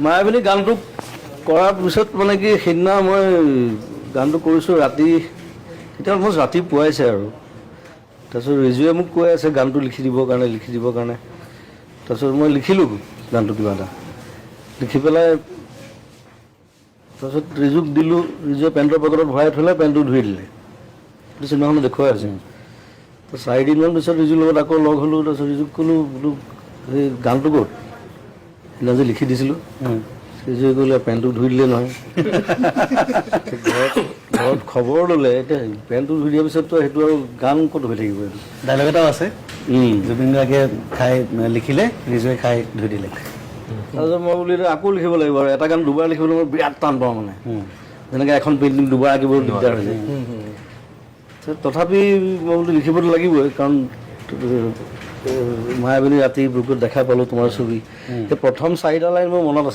মায়াবিনী গানটো কৰাৰ পিছত মানে কি সেইদিনা মই গানটো কৰিছোঁ ৰাতি, তেতিয়া অলমষ্ট ৰাতি পুৱাইছে আৰু তাৰপিছত ৰিজুৱে মোক কৈ আছে গানটো লিখি দিবৰ কাৰণে তাৰপিছত মই লিখিলোঁ গানটো কিবা এটা লিখি পেলাই তাৰপিছত ৰিজুক দিলোঁ। ৰিজুৱে পেণ্টৰ পকেটত ভৰাই থ'লে, পেণ্টটো ধুই দিলে। চিনেমাখনো দেখুৱাই আছে। তো 4 দিনমান পিছত ৰিজুৰ লগত আকৌ লগ হ'লোঁ। তাৰপিছত ৰিজুক ক'লোঁ বোলো সেই গানটো ক'ত, সেইদিনা যে লিখি দিছিলোঁ। ৰিজুৱে ক'লে পেণ্টটো ধুই দিলে নহয়। ঘৰত খবৰ ল'লে, এতিয়া পেণ্টটো ধুই দিয়াৰ পিছততো সেইটো আৰু গান ক'ত হৈ থাকিব। এইটো ডাইলগ এটাও আছে, জুবিন গাৰ্গে খাই লিখিলে, ৰিজুৱে খাই ধুই দিলে। তাৰপিছত মই বোলো এতিয়া আকৌ লিখিব লাগিব আৰু এটা গান দুবাৰ লিখিবলৈ মই বিৰাট টান পাওঁ মানে, যেনেকৈ এখন পেইণ্টিং দুবাৰ আঁকিব দিগদাৰ হৈ যায়। তথাপি মই বোলো লিখিবতো লাগিবই, কাৰণ মায়াবিনী ৰাতি বুকুত দেখা পালোঁ তোমাৰ ছবি। সেই প্ৰথম 4টা লাইন মোৰ মনত আছিল।